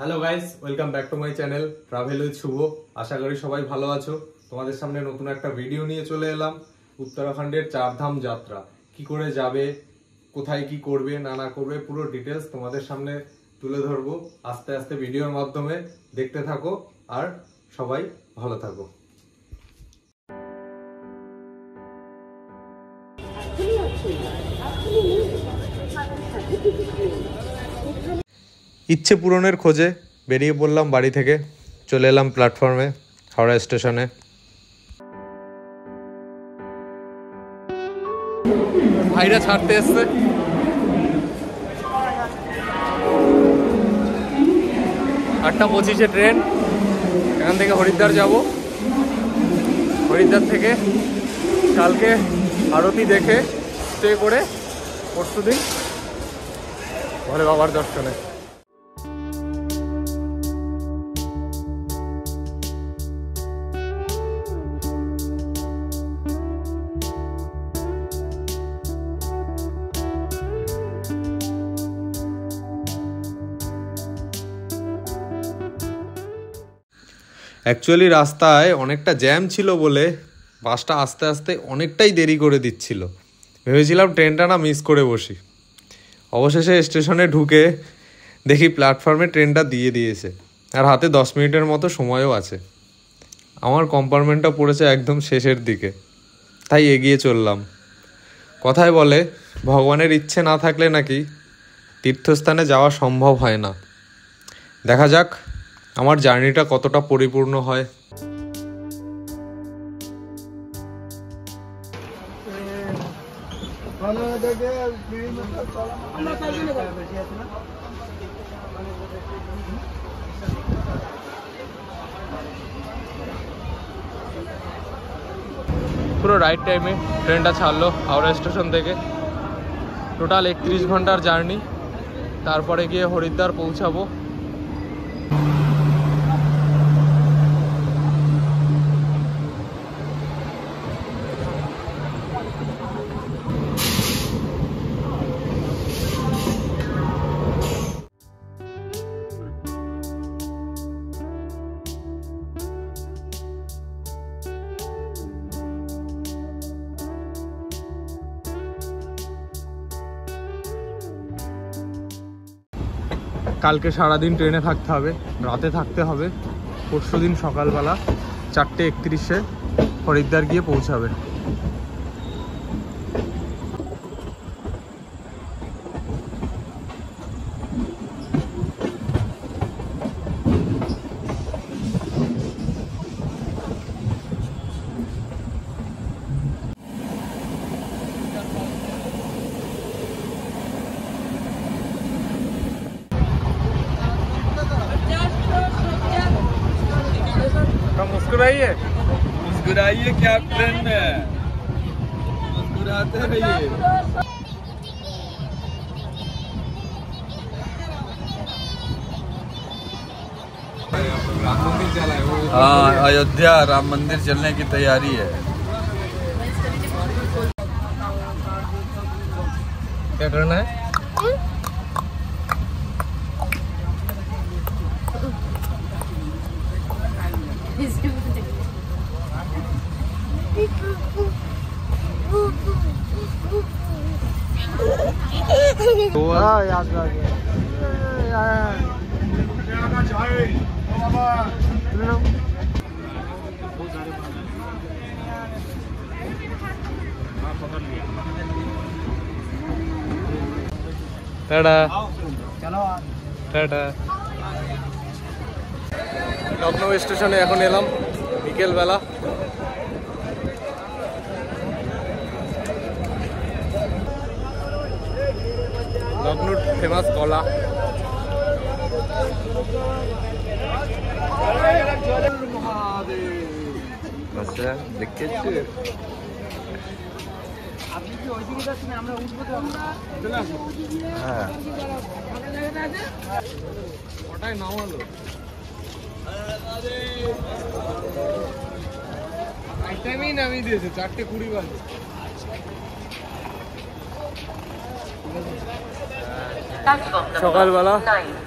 Hello guys, welcome back to my channel travel with Shubh. আশা করি সবাই ভালো আছো। তোমাদের সামনে নতুন একটা ভিডিও নিয়ে চলে এলাম। উত্তরাখণ্ডের চারধাম যাত্রা কি করে যাবে, কোথায় কি করবে না করবে, পুরো ডিটেলস তোমাদের সামনে তুলে ধরবো আস্তে আস্তে ভিডিওর মাধ্যমে। দেখতে থাকো আর সবাই ভালো থাকো। ইচ্ছে পূরণের খোঁজে বেরিয়ে পড়লাম বাড়ি থেকে। চলে এলাম প্ল্যাটফর্মে, হাওড়া স্টেশনে। ভাইরা ছাড়তে এসছে। 8:25 ট্রেন। এখান থেকে হরিদ্বার যাব। হরিদ্বার থেকে কালকে আরতি দেখে স্টে করে পরশুদিন ভোলে বাবার দর্শনে। অ্যাকচুয়ালি রাস্তায় অনেকটা জ্যাম ছিল বলে বাসটা আস্তে আস্তে অনেকটাই দেরি করে দিচ্ছিল। ভেবেছিলাম ট্রেনটা না মিস করে বসি। অবশেষে স্টেশনে ঢুকে দেখি প্ল্যাটফর্মে ট্রেনটা দিয়ে দিয়েছে, আর হাতে 10 মিনিটের মতো সময়ও আছে। আমার কম্পার্টমেন্টটা পড়েছে একদম শেষের দিকে, তাই এগিয়ে চললাম। কথায় বলে ভগবানের ইচ্ছে না থাকলে নাকি তীর্থস্থানে যাওয়া সম্ভব হয় না। দেখা যাক আমার জার্নিটা কতটা পরিপূর্ণ হয়। পুরো রাইট টাইমে ট্রেনটা ছাড়লো হাওড়া স্টেশন থেকে। টোটাল 31 ঘন্টার জার্নি। তারপরে গিয়ে হরিদ্বার পৌঁছাবো। কালকে সারাদিন ট্রেনে থাকতে হবে, রাতে থাকতে হবে। পরশুদিন সকালবেলা 4:31 হরিদ্বার গিয়ে পৌঁছাবে। मुस्कुराइए मुस्कुराइए, क्या ट्रेन में है, मुस्कुराते रहिए। हाँ, अयोध्या राम मंदिर चलने की तैयारी है। क्या करना है? याद आ गया। टाटा टाटा। লখনৌ স্টেশনে এখন এলাম বিকেলবেলা। লখনৌর ফেমাস কলা। আচ্ছা, দেখেছি। হ্যাঁ, ওটাই নামালো। টাইমেই নামিয়ে দিয়েছে, 4:20 বাজে। সকালবেলা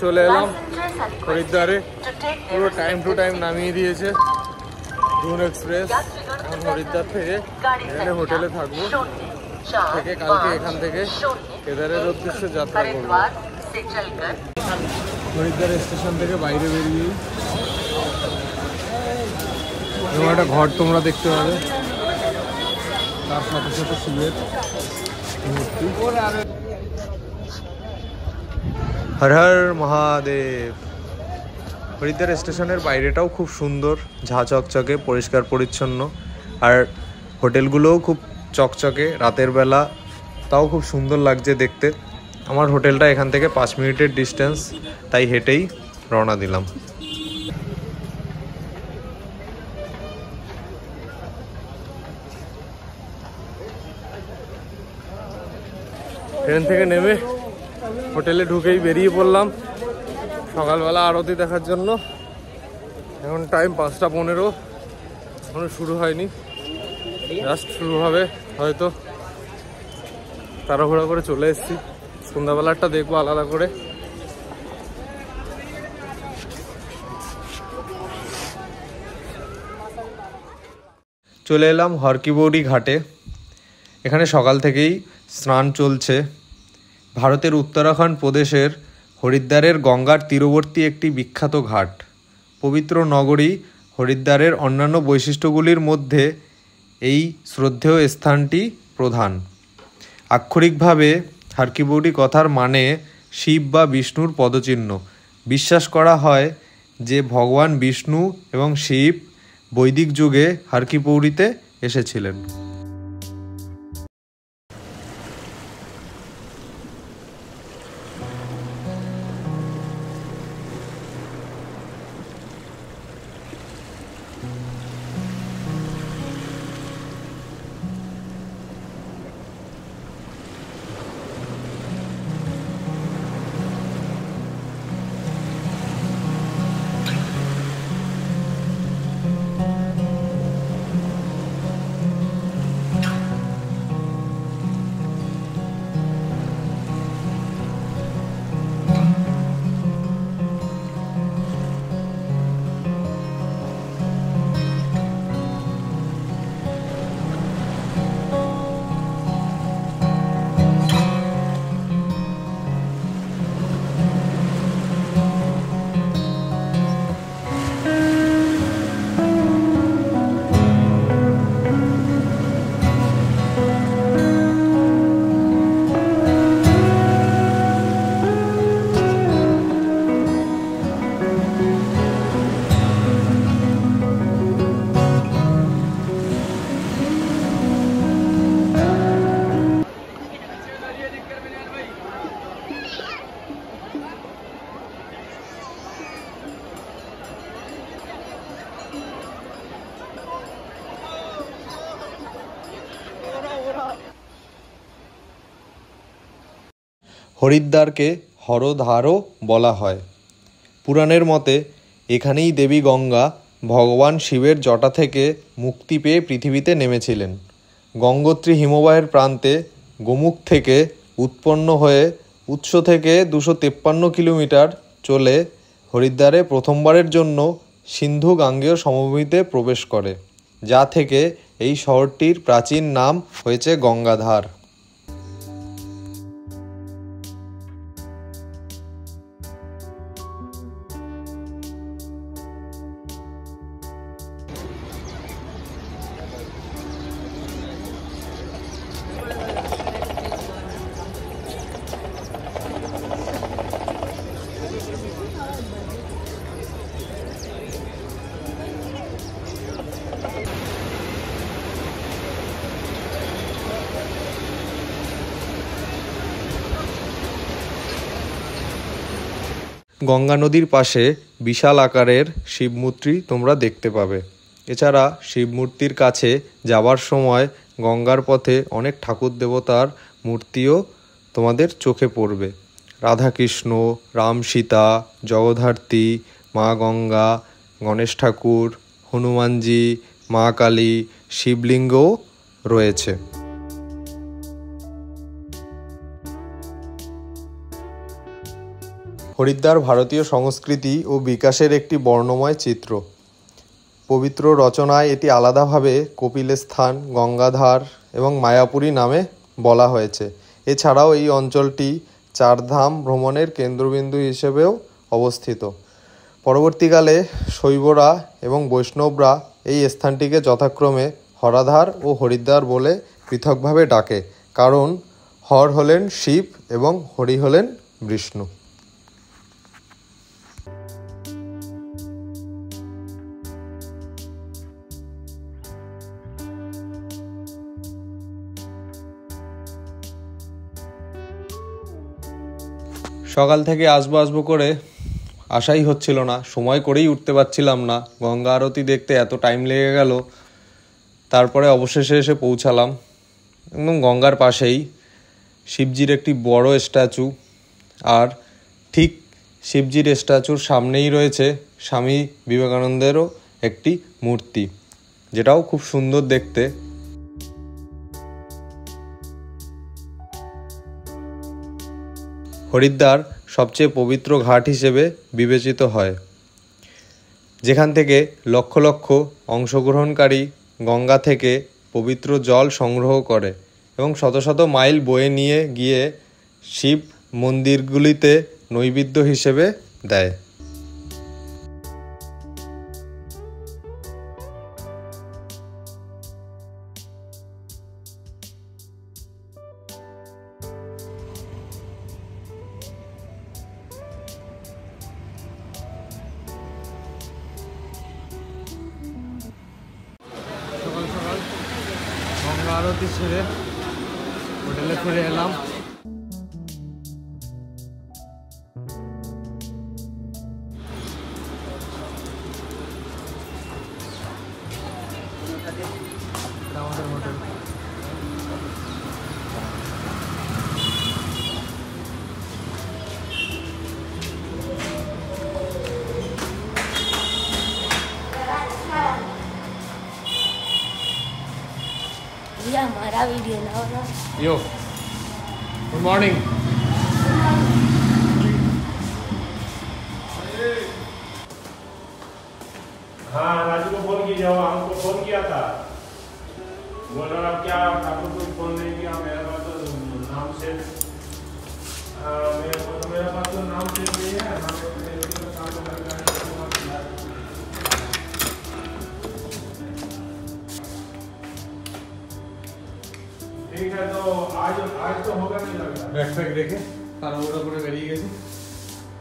চলে এলাম হরিদ্বারে, পুরো টাইম টু টাইম নামিয়ে দিয়েছে দুন এক্সপ্রেস। এখন হরিদ্বার থেকে এখানে হোটেলে থাকবো, থেকে কালকে এখান থেকে কেদারের উদ্দেশ্যে যাত্রা করবো। হরিদ্বার স্টেশন থেকে বাইরে বেরিয়ে এবং একটা ঘর তোমরা দেখতে পাবে, তার সাথে সাথে শিবের মূর্তি। হর হর মহাদেব। হরিদ্বার স্টেশনের বাইরেটাও খুব সুন্দর, ঝাঁ চকচকে, পরিষ্কার পরিচ্ছন্ন, আর হোটেলগুলোও খুব চকচকে। রাতের বেলা তাও খুব সুন্দর লাগছে দেখতে। আমার হোটেলটা এখান থেকে 5 মিনিটের ডিস্টেন্স, তাই হেঁটেই রওনা দিলাম। ট্রেন থেকে নেমে হোটেলে ঢুকেই বেরিয়ে পড়লাম সকালবেলা আরতি দেখার জন্য। এখন টাইম 5:15, এখনো শুরু হয়নি, জাস্ট শুরু হবে হয়তো। তাড়াহুড়া করে চলে এসেছি, সন্ধ্যাবেলাটা দেখবো আলাদা করে। চলে এলাম হরকিপৌড়ি ঘাটে। এখানে সকাল থেকেই স্নান চলছে। ভারতের উত্তরাখণ্ড প্রদেশের হরিদ্বারের গঙ্গার তীরবর্তী একটি বিখ্যাত ঘাট। পবিত্র নগরী হরিদ্বারের অন্যান্য বৈশিষ্ট্যগুলির মধ্যে এই শ্রদ্ধেয় স্থানটি প্রধান। আক্ষরিকভাবে হরকিপৌড়ি কথার মানে শিব বা বিষ্ণুর পদচিহ্ন। বিশ্বাস করা হয় যে ভগবান বিষ্ণু এবং শিব বৈদিক যুগে হরকিপৌড়িতে এসেছিলেন। হরিদ্বারকে হরদ্বারও বলা হয়। পুরাণের মতে এখানেই দেবী গঙ্গা ভগবান শিবের জটা থেকে মুক্তি পেয়ে পৃথিবীতে নেমেছিলেন। গঙ্গোত্রী হিমবাহের প্রান্তে গোমুখ থেকে উৎপন্ন হয়ে উৎস থেকে 253 কিলোমিটার চলে হরিদ্বারে প্রথমবারের জন্য সিন্ধু গাঙ্গেয় সমভূমিতে প্রবেশ করে, যা থেকে এই শহরটির প্রাচীন নাম হয়েছে গঙ্গাধার। গঙ্গা নদীর পাশে বিশাল আকারের শিবমূর্তি তোমরা দেখতে পাবে। এছাড়া শিবমূর্তির কাছে যাওয়ার সময় গঙ্গার পথে অনেক ঠাকুর দেবতার মূর্তিও তোমাদের চোখে পড়বে। রাধাকৃষ্ণ, রাম সীতা, জগদ্ধাত্রী, মা গঙ্গা, গণেশ ঠাকুর, হনুমানজি, মা কালী, শিবলিঙ্গও রয়েছে। হরিদ্বার ভারতীয় সংস্কৃতি ও বিকাশের একটি বর্ণময় চিত্র। পবিত্র রচনায় এটি আলাদাভাবে কপিলের স্থান, গঙ্গাধার এবং মায়াপুরী নামে বলা হয়েছে। এছাড়াও এই অঞ্চলটি চারধাম ভ্রমণের কেন্দ্রবিন্দু হিসেবেও অবস্থিত। পরবর্তীকালে শৈবরা এবং বৈষ্ণবরা এই স্থানটিকে যথাক্রমে হরাধার ও হরিদ্বার বলে পৃথকভাবে ডাকে, কারণ হর হলেন শিব এবং হরি হলেন বিষ্ণু। সকাল থেকে আসবো করে আশাই হচ্ছিল না, সময় করেই উঠতে পারছিলাম না। গঙ্গা আরতি দেখতে এত টাইম লেগে গেল। তারপরে অবশেষে এসে পৌঁছালাম একদম গঙ্গার পাশেই শিবজির একটি বড় স্ট্যাচু, আর ঠিক শিবজির স্ট্যাচুর সামনেই রয়েছে স্বামী বিবেকানন্দেরও একটি মূর্তি, যেটাও খুব সুন্দর দেখতে। হরিদ্বার সবচেয়ে পবিত্র ঘাট হিসেবে বিবেচিত হয়, যেখান থেকে লক্ষ লক্ষ অংশগ্রহণকারী গঙ্গা থেকে পবিত্র জল সংগ্রহ করে এবং শত শত মাইল বয়ে নিয়ে গিয়ে শিব মন্দিরগুলিতে নৈবেদ্য হিসেবে দেয়। সকাল সকাল গঙ্গা আরতি ছেড়ে হোটেলে ফিরে এলাম। আমাদের হোটেল ये हमारा वीडियो ना होगा। यो गुड मॉर्निंग। हाँ, राजू को फोन कीजिए, हमको फोन किया था, बोल रहा क्या आपको कोई फोन नहीं किया। मेरे पास तो नाम से मेरे पास तो नाम से नहीं है। ठीक है, तो आज तो होगा नहीं लगता। ব্যাকপ্যাক রেখে তাড়াহুড়ো করে বেরিয়ে গেছি।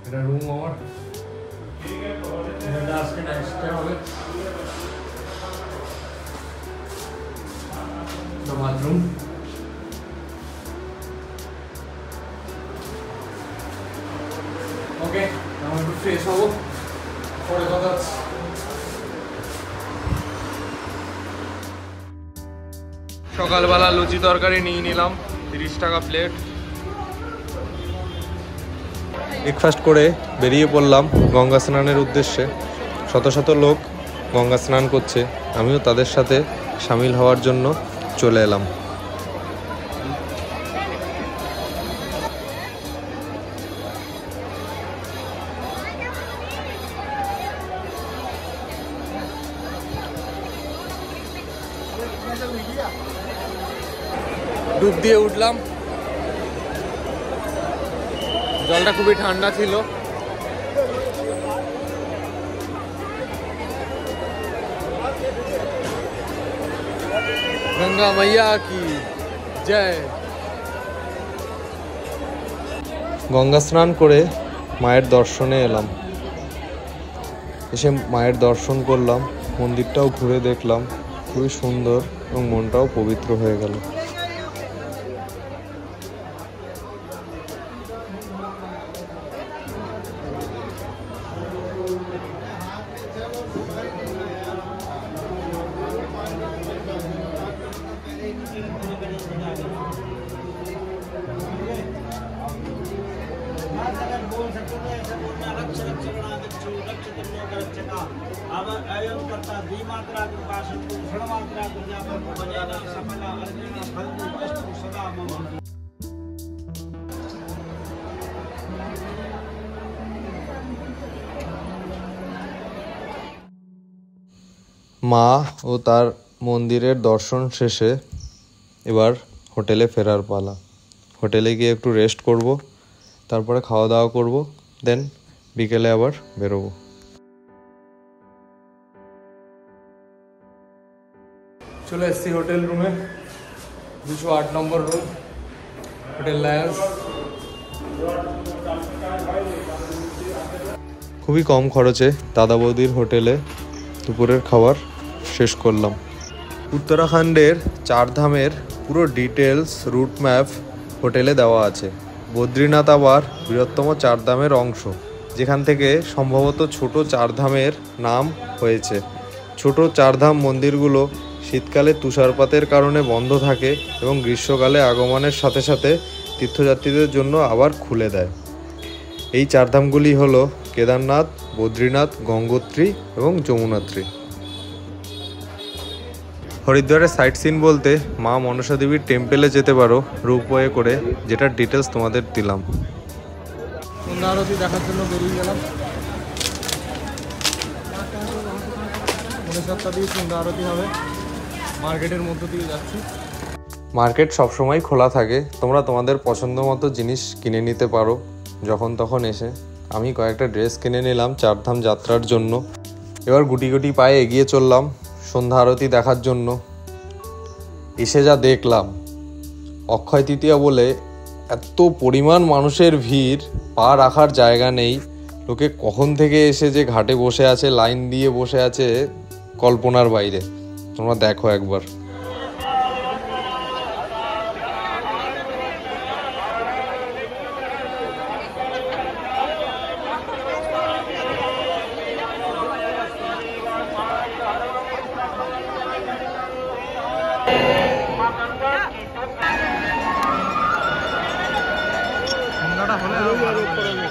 এটা রুম আমার, ठीक है, तो এটা আজকে নাইট স্টে হবে। এটা বাথরুম। ওকে, আমি একটু ফ্রেশ হবো, পরে কথা হচ্ছে। সকালবেলা লুচি তরকারি নিয়ে নিলাম, 30 টাকা প্লেট। ব্রেকফাস্ট করে বেরিয়ে পড়লাম গঙ্গা স্নানের উদ্দেশ্যে। শত শত লোক গঙ্গা স্নান করছে, আমিও তাদের সাথে সামিল হওয়ার জন্য চলে এলাম। ডুব দিয়ে উঠলাম, জলটা খুবই ঠান্ডা ছিল। গঙ্গা মাইয়া কি জয়। গঙ্গা স্নান করে মায়ের দর্শনে এলাম। এসে মায়ের দর্শন করলাম, মন্দিরটাও ঘুরে দেখলাম, খুবই সুন্দর এবং মনটাও পবিত্র হয়ে গেল। মা ও তার মন্দিরের দর্শন শেষে এবার হোটেলে ফেরার পালা। হোটেলে গিয়ে একটু রেস্ট করব, তারপরে খাওয়া দাওয়া করব, দেন বিকেলে আবার বেরোবো। চলে এসেছি হোটেল রুমে, 208 নম্বর রুম, হোটেল লায়ন্স। খুবই কম খরচে দাদা বৌদির হোটেলে দুপুরের খাবার শেষ করলাম। উত্তরাখণ্ডের 4 ধামের পুরো ডিটেলস রুট ম্যাপ হোটেলে দেওয়া আছে। বদ্রীনাথ আবার বৃহত্তম 4 ধামের অংশ, যেখান থেকে সম্ভবত ছোট 4 ধামের নাম হয়েছে। ছোট 4 ধাম মন্দিরগুলো শীতকালে তুষারপাতের কারণে বন্ধ থাকে এবং গ্রীষ্মকালে আগমনের সাথে সাথে তীর্থযাত্রীদের জন্য আবার খুলে দেয়। এই 4 ধামগুলি হলো কেদারনাথ, বদ্রীনাথ, গঙ্গোত্রী এবং যমুনোত্রী। হরিদ্বারের সাইট সিন বলতে মা মনসা দেবীর টেম্পেলে যেতে পারো রোপওয়ে করে, যেটার ডিটেলস তোমাদের দিলাম। সন্ধ্যা আরতি দেখার জন্য বেরিয়ে গেলাম। 7:30 দিয়ে সন্ধ্যা আরতি হবে। মার্কেটের মধ্য দিয়ে যাচ্ছি। মার্কেট সবসময় খোলা থাকে, তোমরা তোমাদের পছন্দ মতো জিনিস কিনে নিতে পারো যখন তখন এসে। আমি কয়েকটা ড্রেস কিনে নিলাম 4 ধাম যাত্রার জন্য। এবার গুটি গুটি পায়ে এগিয়ে চললাম সন্ধ্যা আরতি দেখার জন্য। এসে যা দেখলাম, অক্ষয় তৃতীয়া বলে এত পরিমাণ মানুষের ভিড়, পা রাখার জায়গা নেই। লোকে কখন থেকে এসে যে ঘাটে বসে আছে, লাইন দিয়ে বসে আছে, কল্পনার বাইরে। তোমরা দেখো একবার। সন্ধ্যাটা হলে আরো ভালো হবে।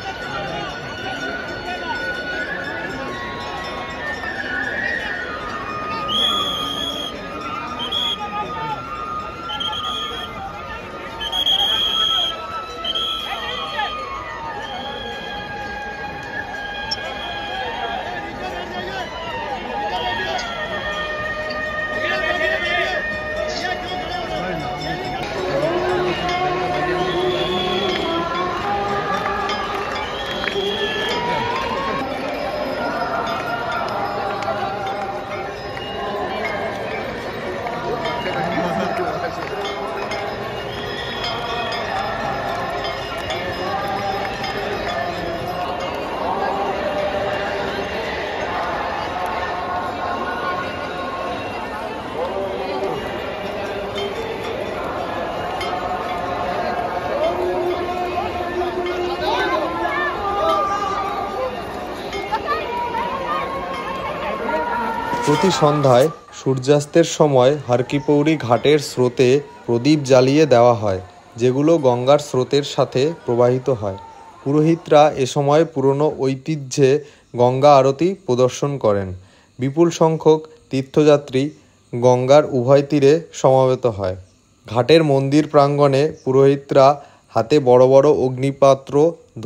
প্রতি সন্ধ্যায় সূর্যাস্তের সময় হরকিপৌরি ঘাটের স্রোতে প্রদীপ জ্বালিয়ে দেওয়া হয়, যেগুলো গঙ্গার স্রোতের সাথে প্রবাহিত হয়। পুরোহিতরা এ সময় পুরনো ঐতিহ্যে গঙ্গা আরতি প্রদর্শন করেন। বিপুল সংখ্যক তীর্থযাত্রী গঙ্গার উভয় তীরে সমবেত হয়। ঘাটের মন্দির প্রাঙ্গণে পুরোহিতরা হাতে বড় বড় অগ্নিপাত্র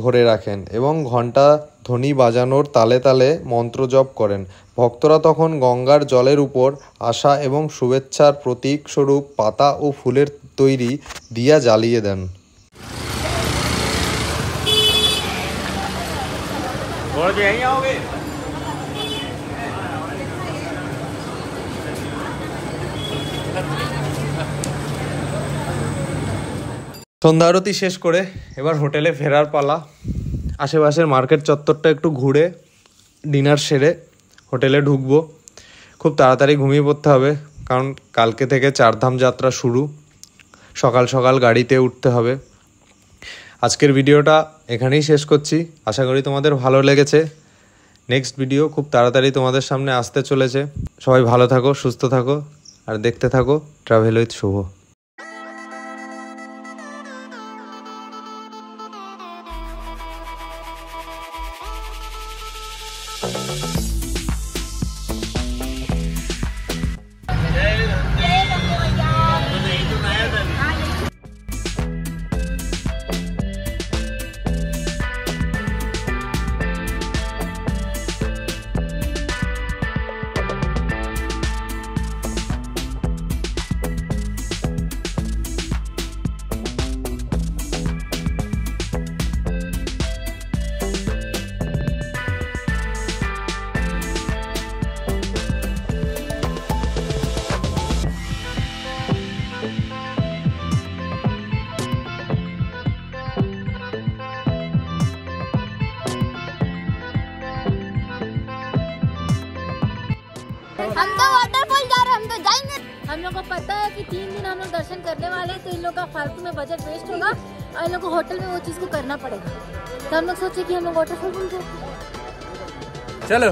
ধরে রাখেন এবং ঘণ্টা ধ্বনি বাজানোর তালে তালে মন্ত্র জপ করেন। ভক্তরা তখন গঙ্গার জলের উপর আশা এবং শুভেচ্ছার প্রতীক স্বরূপ পাতা ও ফুলের তৈরি দিয়া জ্বালিয়ে দেন। সন্ধ্যা আরতি শেষ করে এবার হোটেলে ফেরার পালা। আশেপাশের মার্কেট চত্বরটা একটু ঘুরে ডিনার সেরে হোটেলে ঢুকবো। খুব তাড়াতাড়ি ঘুমিয়ে পড়তে হবে, কারণ কালকে থেকে 4 ধাম যাত্রা শুরু। সকাল সকাল গাড়িতে উঠতে হবে। আজকের ভিডিওটা এখানেই শেষ করছি। আশা করি তোমাদের ভালো লেগেছে। নেক্সট ভিডিও খুব তাড়াতাড়ি তোমাদের সামনে আসতে চলেছে। সবাই ভালো থাকো, সুস্থ থাকো, আর দেখতে থাকো ট্রাভেল উইথ শুভ। हम तो वाटरफॉल जा रहे हैं, हम तो जाएंगे। हम लोग को पता है कि 3 दिन हम लोग दर्शन करने वाले हैं, तो इन लोग का फालतू में बजट वेस्ट होगा और इन लोग को होटल में वो चीज़ को करना पड़ेगा। तो हम लोग सोचे कि हम लोग वाटरफॉल घूम जाए। चलो